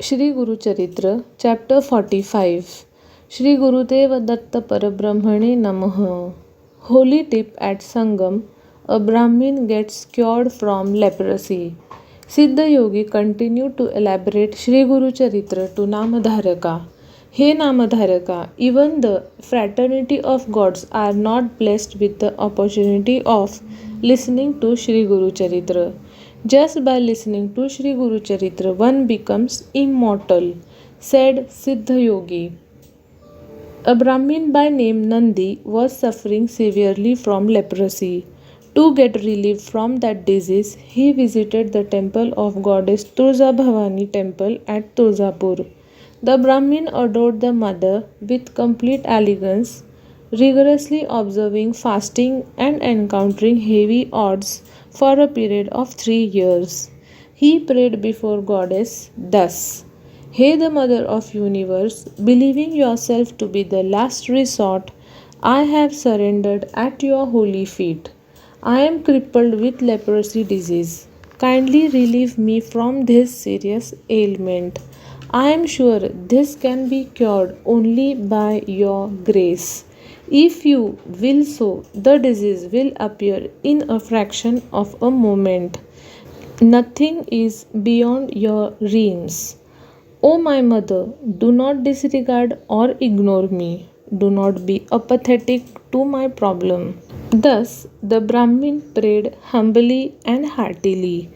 Shri Gurucharitra Chapter 45 Shri Gurudev Datta Parabrahmane Namaha. Holy tip at Sangam. A Brahmin gets cured from leprosy. Siddha Yogi continued to elaborate Shri Gurucharitra to Namadharaka. Hey Namadharaka, even the fraternity of gods are not blessed with the opportunity of listening to Shri Gurucharitra. Just by listening to Shri Gurucharitra, one becomes immortal, said Siddha Yogi. A Brahmin by name Nandi was suffering severely from leprosy. To get relief from that disease, he visited the temple of goddess Turja Bhavani temple at Turzapur. The Brahmin adored the mother with complete elegance, rigorously observing fasting and encountering heavy odds for a period of 3 years. He prayed before goddess thus: Hey, the Mother of Universe, believing yourself to be the last resort, I have surrendered at your holy feet. I am crippled with leprosy disease. Kindly relieve me from this serious ailment. I am sure this can be cured only by your grace. If you will so, the disease will appear in a fraction of a moment. Nothing is beyond your realms. O my mother, do not disregard or ignore me. Do not be apathetic to my problem. Thus the Brahmin prayed humbly and heartily.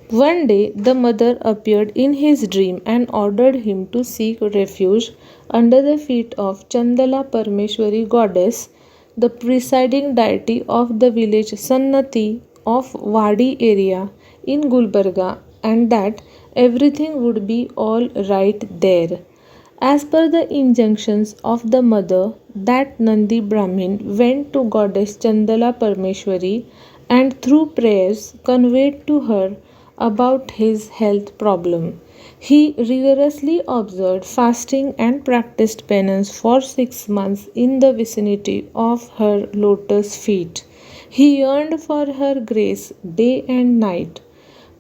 One day the mother appeared in his dream and ordered him to seek refuge under the feet of Chandala Parmeshwari goddess, the presiding deity of the village Sannati of Wadi area in Gulbarga, and that everything would be all right there. As per the injunctions of the mother, that Nandi Brahmin went to goddess Chandala Parmeshwari and through prayers conveyed to her about his health problem. He rigorously observed fasting and practiced penance for 6 months in the vicinity of her lotus feet. He yearned for her grace day and night.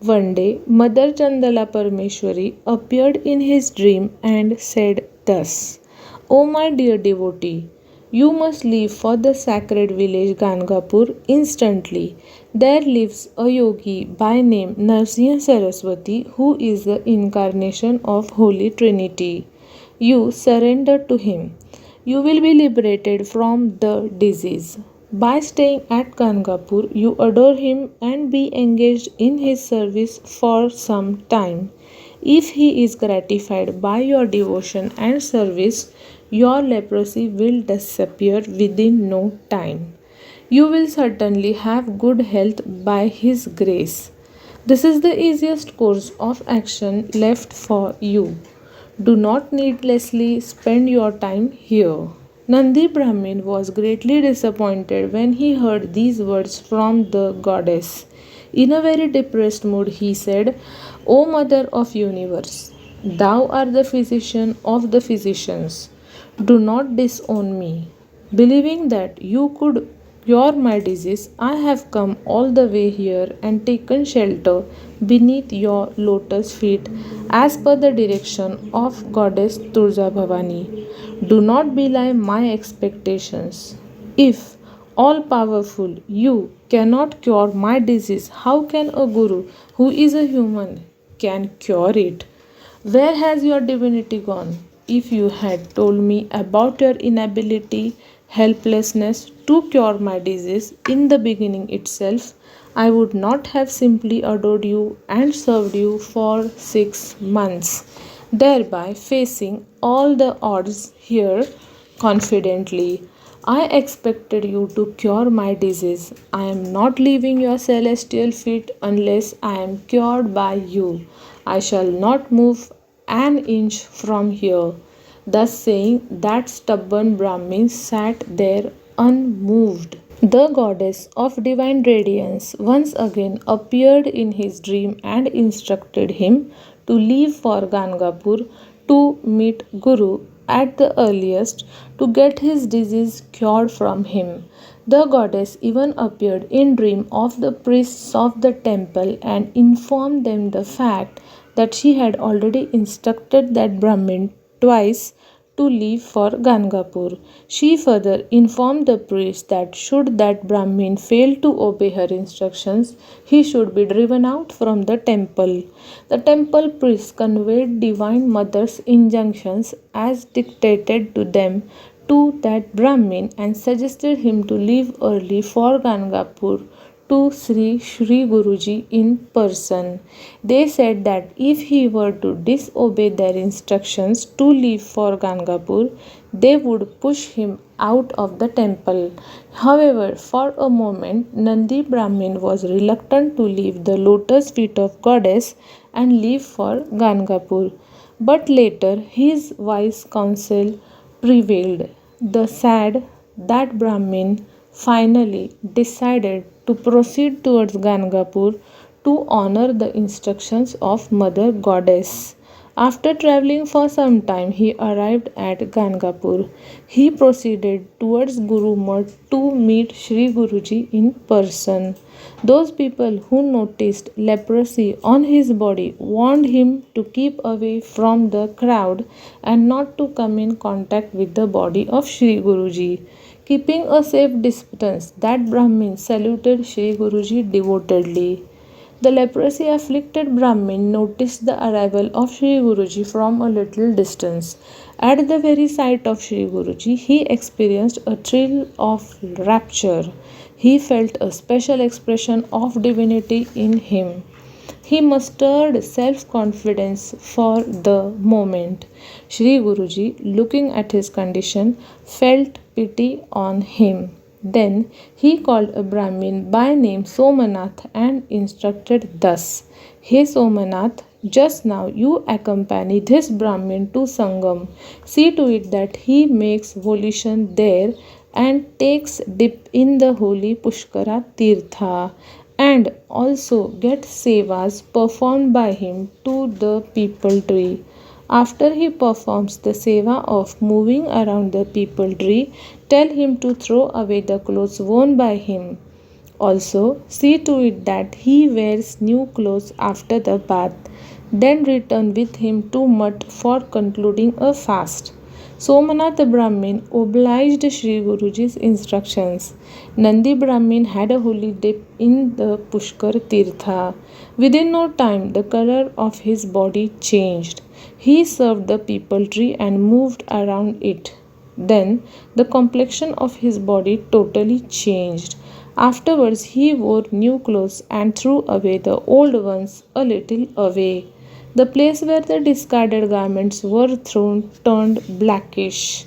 One day, Mother Chandala Parmeshwari appeared in his dream and said thus: O my dear devotee, you must leave for the sacred village Gangapur instantly. There lives a yogi by name Narsimha Saraswati who is the incarnation of Holy Trinity. You surrender to him. You will be liberated from the disease. By staying at Gangapur, you adore him and be engaged in his service for some time. If he is gratified by your devotion and service, your leprosy will disappear within no time. You will certainly have good health by his grace. This is the easiest course of action left for you. Do not needlessly spend your time here. Nandi Brahmin was greatly disappointed when he heard these words from the goddess. In a very depressed mood, he said, O Mother of Universe, thou art the physician of the physicians. Do not disown me. Believing that you could cure my disease, I have come all the way here and taken shelter beneath your lotus feet as per the direction of Goddess Turja Bhavani. Do not belie my expectations. If all powerful, you cannot cure my disease, how can a guru who is a human can cure it? Where has your divinity gone? If you had told me about your inability, helplessness to cure my disease in the beginning itself, I would not have simply adored you and served you for 6 months, thereby facing all the odds here confidently. I expected you to cure my disease. I am not leaving your celestial feet unless I am cured by you. I shall not move an inch from here. Thus saying, that stubborn Brahmin sat there unmoved. The goddess of divine radiance once again appeared in his dream and instructed him to leave for Gangapur to meet Guru at the earliest to get his disease cured from him. The goddess even appeared in dream of the priests of the temple and informed them the fact that she had already instructed that Brahmin twice to leave for Gangapur. She further informed the priest that should that Brahmin fail to obey her instructions, he should be driven out from the temple. The temple priests conveyed Divine Mother's injunctions as dictated to them to that Brahmin and suggested him to leave early for Gangapur to Shri Guruji in person. They said that if he were to disobey their instructions to leave for Gangapur, they would push him out of the temple. However, for a moment, Nandi Brahmin was reluctant to leave the lotus feet of Goddess and leave for Gangapur. But later, his wise counsel prevailed. The sad that Brahmin finally decided to proceed towards Gangapur to honor the instructions of Mother Goddess. After traveling for some time, he arrived at Gangapur. He proceeded towards Guru Mutt to meet Shri Guruji in person. Those people who noticed leprosy on his body warned him to keep away from the crowd and not to come in contact with the body of Shri Guruji. Keeping a safe distance, that Brahmin saluted Shri Guruji devotedly. The leprosy afflicted Brahmin noticed the arrival of Shri Guruji from a little distance. At the very sight of Shri Guruji, he experienced a thrill of rapture. He felt a special expression of divinity in him. He mustered self confidence for the moment. Shri Guruji, looking at his condition, felt pity on him. Then he called a Brahmin by name Somanath and instructed thus: Hey Somanath, just now you accompany this Brahmin to Sangam. See to it that he makes volition there and takes dip in the holy Pushkara Tirtha, and also get sevas performed by him to the peepal tree. After he performs the seva of moving around the peepal tree, tell him to throw away the clothes worn by him. Also, see to it that he wears new clothes after the bath. Then return with him to Mutt for concluding a fast. Somanath Brahmin obliged Shri Guruji's instructions. Nandi Brahmin had a holy dip in the Pushkar Tirtha. Within no time, the color of his body changed. He served the peepal tree and moved around it. Then the complexion of his body totally changed. Afterwards, he wore new clothes and threw away the old ones a little away. The place where the discarded garments were thrown turned blackish.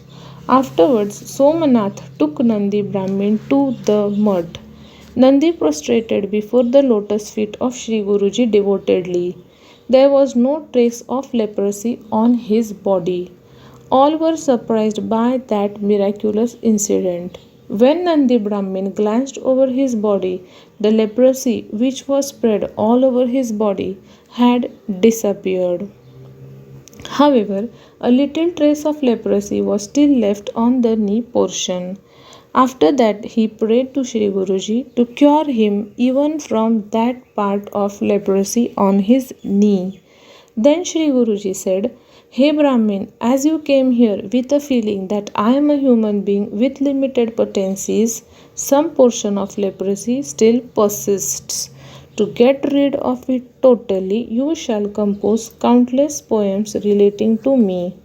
Afterwards, Somanath took Nandi Brahmin to the mud. Nandi prostrated before the lotus feet of Shri Guruji devotedly. There was no trace of leprosy on his body. All were surprised by that miraculous incident. When Nandi Brahmin glanced over his body, the leprosy, which was spread all over his body, had disappeared. However, a little trace of leprosy was still left on the knee portion. After that, he prayed to Shri Guruji to cure him even from that part of leprosy on his knee. Then Shri Guruji said, Hey Brahmin, as you came here with a feeling that I am a human being with limited potencies, some portion of leprosy still persists. To get rid of it totally, you shall compose countless poems relating to me.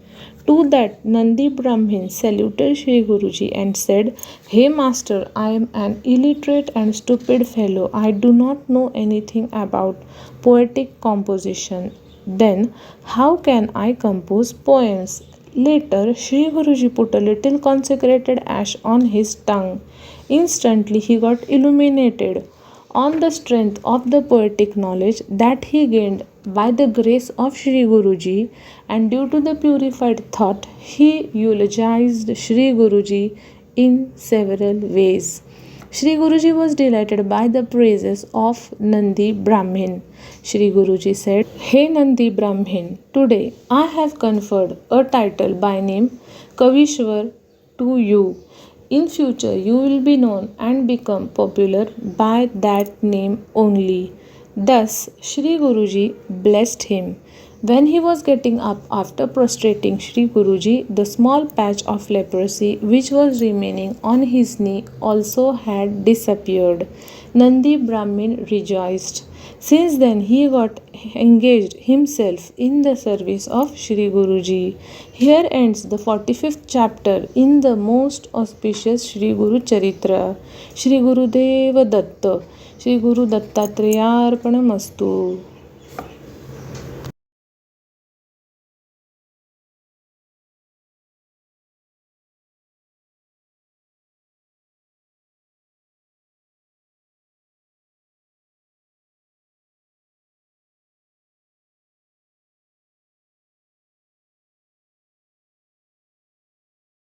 To that, Nandi Brahmin saluted Shri Guruji and said, Hey Master, I am an illiterate and stupid fellow. I do not know anything about poetic composition. Then, how can I compose poems? Later, Shri Guruji put a little consecrated ash on his tongue. Instantly, he got illuminated. On the strength of the poetic knowledge that he gained by the grace of Shri Guruji and due to the purified thought, he eulogized Shri Guruji in several ways. Shri Guruji was delighted by the praises of Nandi Brahmin. Shri Guruji said, Hey Nandi Brahmin, today I have conferred a title by name Kavishwar to you. In future, you will be known and become popular by that name only. Thus, Shri Guruji blessed him. When he was getting up after prostrating Shri Guruji, the small patch of leprosy which was remaining on his knee also had disappeared. Nandi Brahmin rejoiced. Since then he got engaged himself in the service of Shri Guruji. Here ends the 45th chapter in the most auspicious Shri Gurucharitra. Shri Gurudev Datta. Shri Guru Dattatreya Arpanamastu.